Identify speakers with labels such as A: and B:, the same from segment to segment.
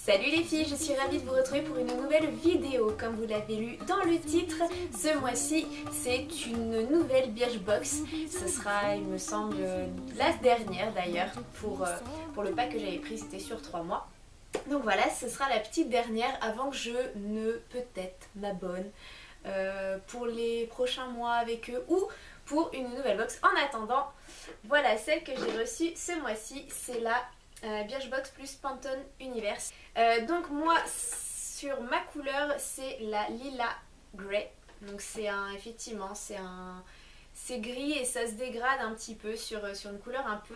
A: Salut les filles, je suis ravie de vous retrouver pour une nouvelle vidéo. Comme vous l'avez lu dans le titre, ce mois-ci c'est une nouvelle Birchbox. Ce sera, il me semble, la dernière d'ailleurs pour le pack que j'avais pris, c'était sur 3 mois. Donc voilà, ce sera la petite dernière avant que je ne peut-être m'abonne pour les prochains mois avec eux ou pour une nouvelle box. En attendant, voilà celle que j'ai reçue ce mois-ci, c'est la Birchbox plus Pantone Universe. Donc moi, sur ma couleur, c'est la Lila Grey. Donc c'est effectivement, c'est gris et ça se dégrade un petit peu sur une couleur un peu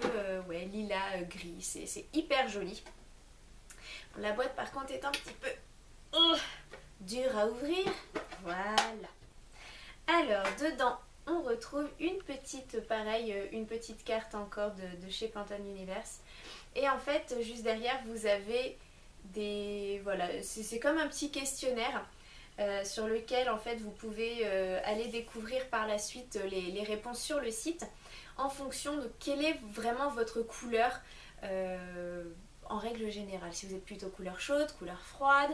A: lilas gris. C'est hyper joli. La boîte par contre est un petit peu dure à ouvrir. Voilà. Alors dedans, on retrouve une petite carte encore de chez Pantone Universe. Et en fait, juste derrière, vous avez c'est comme un petit questionnaire sur lequel en fait vous pouvez aller découvrir par la suite les réponses sur le site en fonction de quelle est vraiment votre couleur en règle générale. Si vous êtes plutôt couleur chaude, couleur froide.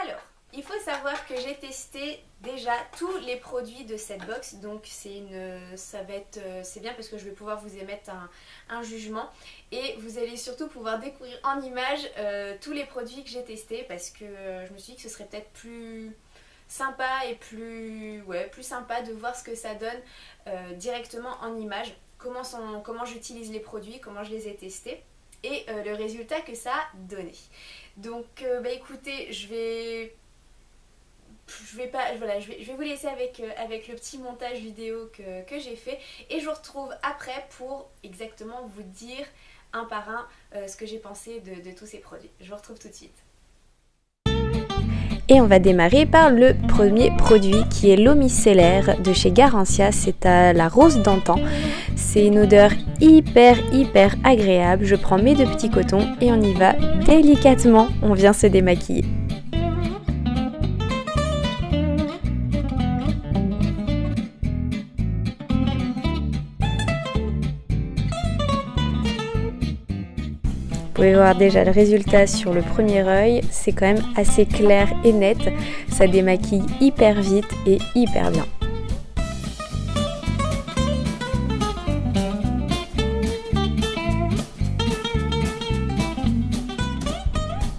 A: Alors, il faut savoir que j'ai testé déjà tous les produits de cette box, donc c'est bien parce que je vais pouvoir vous émettre un jugement et vous allez surtout pouvoir découvrir en images tous les produits que j'ai testés parce que je me suis dit que ce serait peut-être plus sympa et plus sympa de voir ce que ça donne directement en images, comment j'utilise les produits, comment je les ai testés et le résultat que ça a donné. Donc écoutez, je vais vous laisser avec le petit montage vidéo que j'ai fait et je vous retrouve après pour exactement vous dire un par un ce que j'ai pensé de tous ces produits. Je vous retrouve tout de suite.
B: Et on va démarrer par le premier produit qui est l'eau micellaire de chez Garancia, c'est à la rose d'antan. C'est une odeur hyper agréable. Je prends mes 2 petits cotons et on y va délicatement, on vient se démaquiller. Vous pouvez voir déjà le résultat sur le premier œil, c'est quand même assez clair et net, ça démaquille hyper vite et hyper bien.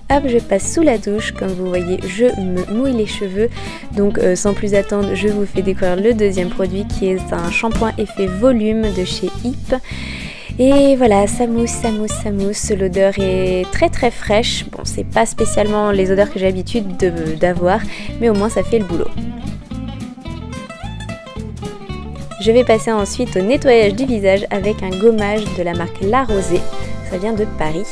B: Hop, je passe sous la douche, comme vous voyez je me mouille les cheveux, donc sans plus attendre je vous fais découvrir le deuxième produit qui est un shampoing effet volume de chez Hip. Et voilà, ça mousse, l'odeur est très fraîche. Bon, c'est pas spécialement les odeurs que j'ai l'habitude d'avoir, mais au moins ça fait le boulot. Je vais passer ensuite au nettoyage du visage avec un gommage de la marque La Rosée. Ça vient de Paris.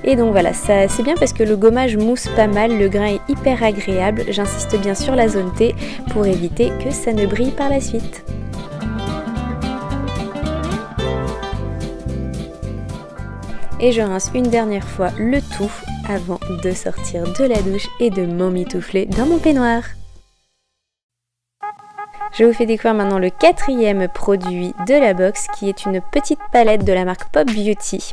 B: Et donc voilà, c'est bien parce que le gommage mousse pas mal, le grain est hyper agréable. J'insiste bien sur la zone T pour éviter que ça ne brille par la suite. Et je rince une dernière fois le tout avant de sortir de la douche et de m'emmitoufler dans mon peignoir. Je vous fais découvrir maintenant le 4e produit de la box qui est une petite palette de la marque Pop Beauty.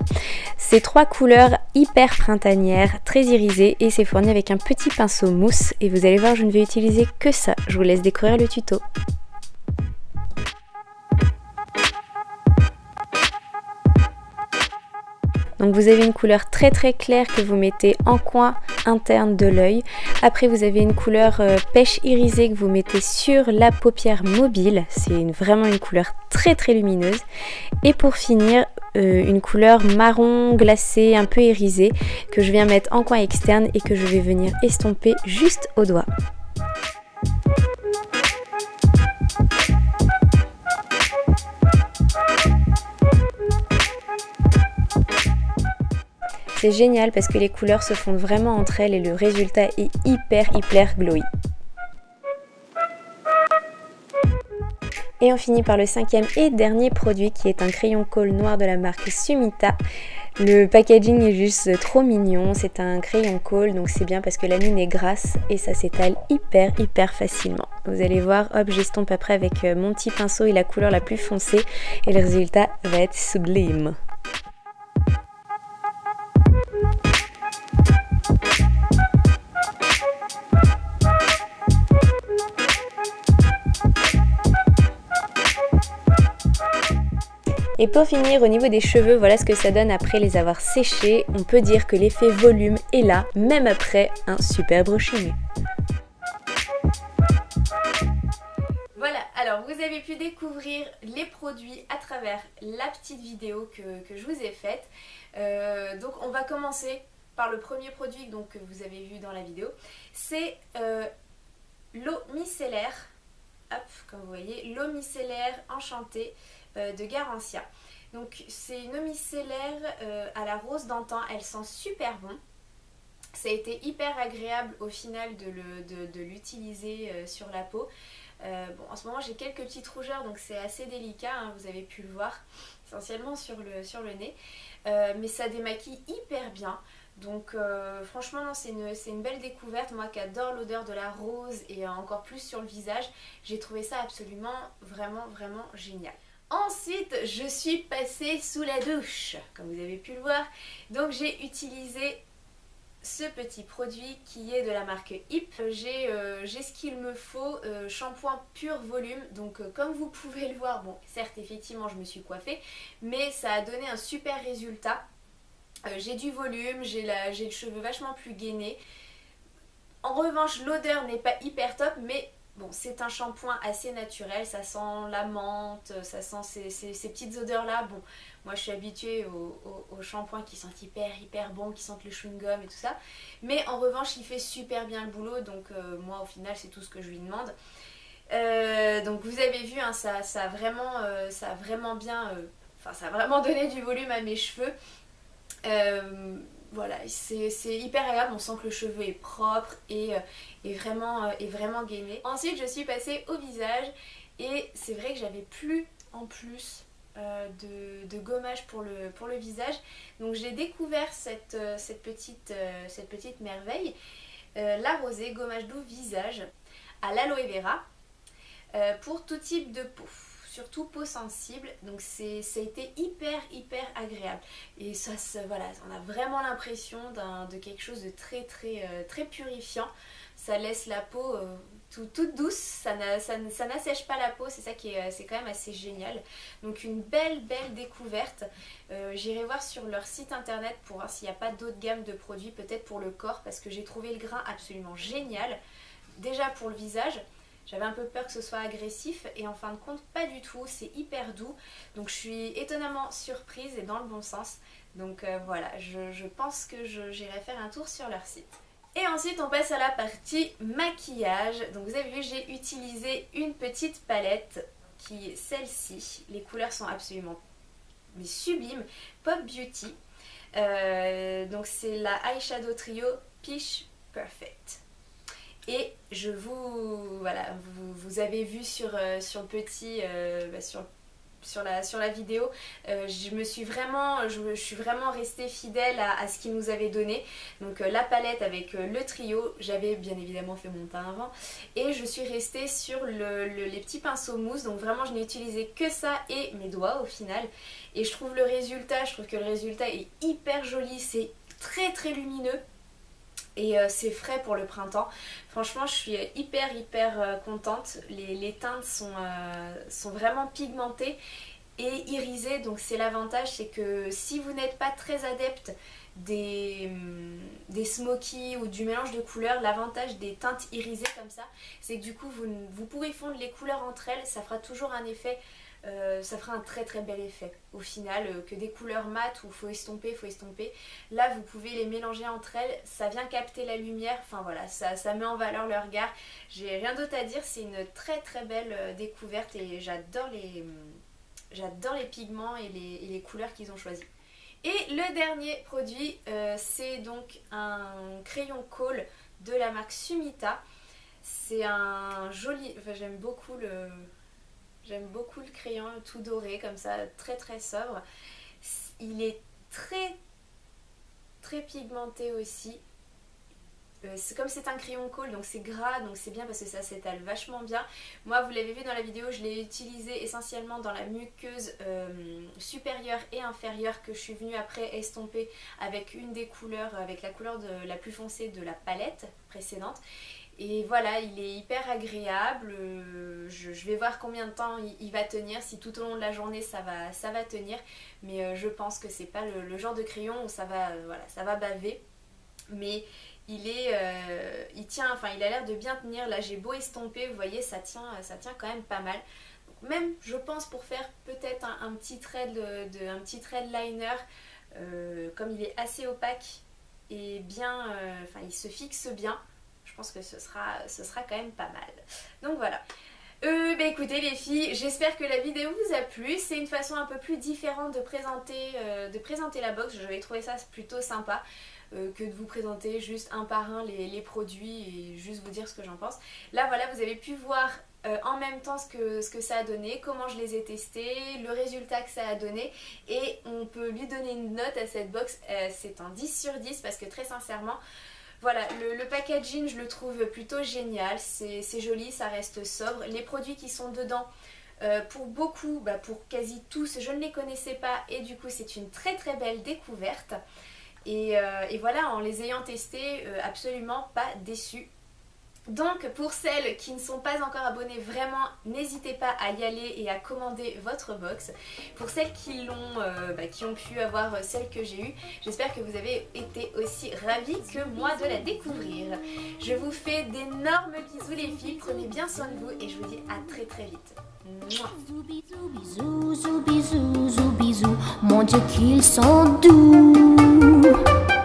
B: C'est 3 couleurs hyper printanières, très irisées et c'est fourni avec un petit pinceau mousse et vous allez voir je ne vais utiliser que ça, je vous laisse découvrir le tuto. Donc vous avez une couleur très claire que vous mettez en coin interne de l'œil. Après vous avez une couleur pêche irisée que vous mettez sur la paupière mobile. C'est vraiment une couleur très lumineuse. Et pour finir, une couleur marron glacé, un peu irisée, que je viens mettre en coin externe et que je vais venir estomper juste au doigt. C'est génial parce que les couleurs se fondent vraiment entre elles et le résultat est hyper glowy. Et on finit par le 5e et dernier produit qui est un crayon colle noir de la marque Sumita. Le packaging est juste trop mignon, c'est un crayon colle donc c'est bien parce que la mine est grasse et ça s'étale hyper facilement. Vous allez voir, hop, j'estompe après avec mon petit pinceau et la couleur la plus foncée et le résultat va être sublime. Et pour finir, au niveau des cheveux, voilà ce que ça donne après les avoir séchés. On peut dire que l'effet volume est là, même après un super brushing.
A: Voilà, alors vous avez pu découvrir les produits à travers la petite vidéo que je vous ai faite. Donc on va commencer par le premier produit donc, que vous avez vu dans la vidéo. C'est l'eau micellaire, hop, comme vous voyez, l'eau micellaire enchantée de Garancia. Donc c'est une eau micellaire à la rose d'antan, elle sent super bon. Ça a été hyper agréable au final de l'utiliser sur la peau. Bon, en ce moment j'ai quelques petites rougeurs donc c'est assez délicat, hein, vous avez pu le voir, essentiellement sur le nez. Mais ça démaquille hyper bien. Donc franchement non, c'est une belle découverte. Moi qui adore l'odeur de la rose et encore plus sur le visage, j'ai trouvé ça absolument vraiment génial. Ensuite je suis passée sous la douche, comme vous avez pu le voir. Donc j'ai utilisé ce petit produit qui est de la marque Hip. J'ai ce qu'il me faut, shampoing pur volume. Donc comme vous pouvez le voir, bon certes effectivement je me suis coiffée, mais ça a donné un super résultat. J'ai du volume, j'ai le cheveu vachement plus gainé. En revanche l'odeur n'est pas hyper top, mais bon c'est un shampoing assez naturel, ça sent la menthe, ça sent ces petites odeurs là. Bon moi je suis habituée aux shampoings qui sentent hyper bon, qui sentent le chewing-gum et tout ça. Mais en revanche il fait super bien le boulot, donc moi au final c'est tout ce que je lui demande. Donc vous avez vu, hein, ça a vraiment bien, ça a vraiment donné du volume à mes cheveux. Voilà, c'est hyper agréable, on sent que le cheveu est propre et vraiment gainé. Ensuite je suis passée au visage et c'est vrai que j'avais plus en plus de gommage pour le visage. Donc j'ai découvert cette petite merveille, la rosée gommage doux visage à l'aloe vera pour tout type de peau. Surtout peau sensible, donc ça a été hyper agréable et voilà, on a vraiment l'impression de quelque chose de très purifiant. Ça laisse la peau toute douce, ça n'assèche pas la peau, c'est ça qui c'est quand même assez génial. Donc une belle découverte. J'irai voir sur leur site internet pour voir s'il n'y a pas d'autres gammes de produits, peut-être pour le corps, parce que j'ai trouvé le grain absolument génial. Déjà pour le visage, j'avais un peu peur que ce soit agressif et en fin de compte pas du tout, c'est hyper doux. Donc je suis étonnamment surprise et dans le bon sens. Donc voilà, je pense que j'irai faire un tour sur leur site. Et ensuite on passe à la partie maquillage. Donc vous avez vu, j'ai utilisé une petite palette qui est celle-ci. Les couleurs sont absolument sublimes. Pop Beauty. Donc c'est la Eyeshadow Trio Peach Perfect. Et je voilà, vous avez vu sur le petit, sur la vidéo, je suis vraiment restée fidèle à ce qu'ils nous avaient donné. Donc la palette avec le trio, j'avais bien évidemment fait mon teint avant. Et je suis restée sur les petits pinceaux mousse, donc vraiment je n'ai utilisé que ça et mes doigts au final. Et je trouve que le résultat est hyper joli, c'est très lumineux. Et c'est frais pour le printemps. Franchement je suis hyper contente. Les teintes sont vraiment pigmentées et irisées. Donc c'est l'avantage, c'est que si vous n'êtes pas très adepte des smoky ou du mélange de couleurs, l'avantage des teintes irisées comme ça, c'est que du coup vous pouvez fondre les couleurs entre elles. Ça fera toujours un effet, ça fera un très bel effet au final, que des couleurs mates où il faut estomper. Là vous pouvez les mélanger entre elles, ça vient capter la lumière, enfin voilà, ça met en valeur le regard. J'ai rien d'autre à dire, c'est une très belle découverte et j'adore les pigments et les couleurs qu'ils ont choisis. Et le dernier produit, c'est donc un crayon Kohl de la marque Sumita. C'est un joli, enfin j'aime beaucoup le crayon tout doré comme ça, très sobre. Il est très pigmenté aussi. Comme c'est un crayon Kohl, donc c'est gras, donc c'est bien parce que ça s'étale vachement bien. Moi vous l'avez vu dans la vidéo, je l'ai utilisé essentiellement dans la muqueuse supérieure et inférieure que je suis venue après estomper avec une des couleurs, avec la couleur la plus foncée de la palette précédente. Et voilà, il est hyper agréable, je vais voir combien de temps il va tenir, si tout au long de la journée ça va tenir, mais je pense que c'est pas le genre de crayon où ça va baver, mais il tient, enfin il a l'air de bien tenir. Là j'ai beau estomper, vous voyez ça tient quand même pas mal. Donc, même je pense pour faire peut-être un petit thread liner, comme il est assez opaque et bien, enfin il se fixe bien. Je pense que ce sera quand même pas mal. Donc voilà. Bah écoutez les filles, j'espère que la vidéo vous a plu. C'est une façon un peu plus différente de présenter la box. J'avais trouvé ça plutôt sympa que de vous présenter juste un par un les produits et juste vous dire ce que j'en pense. Là voilà, vous avez pu voir en même temps ce que ça a donné, comment je les ai testés, le résultat que ça a donné, et on peut lui donner une note à cette box. C'est un 10 sur 10 parce que très sincèrement, voilà, le packaging je le trouve plutôt génial, c'est joli, ça reste sobre. Les produits qui sont dedans, pour beaucoup, pour quasi tous, je ne les connaissais pas et du coup c'est une très très belle découverte. Et voilà, en les ayant testés, absolument pas déçue. Donc pour celles qui ne sont pas encore abonnées, vraiment n'hésitez pas à y aller et à commander votre box. Pour celles qui ont pu avoir celle que j'ai eue, j'espère que vous avez été aussi ravis que moi de la découvrir. Je vous fais d'énormes bisous les filles, prenez bien soin de vous et je vous dis à très très vite. Mouah.
C: Bisous, bisous, bisous, bisous, mon Dieu qu'ils sont doux.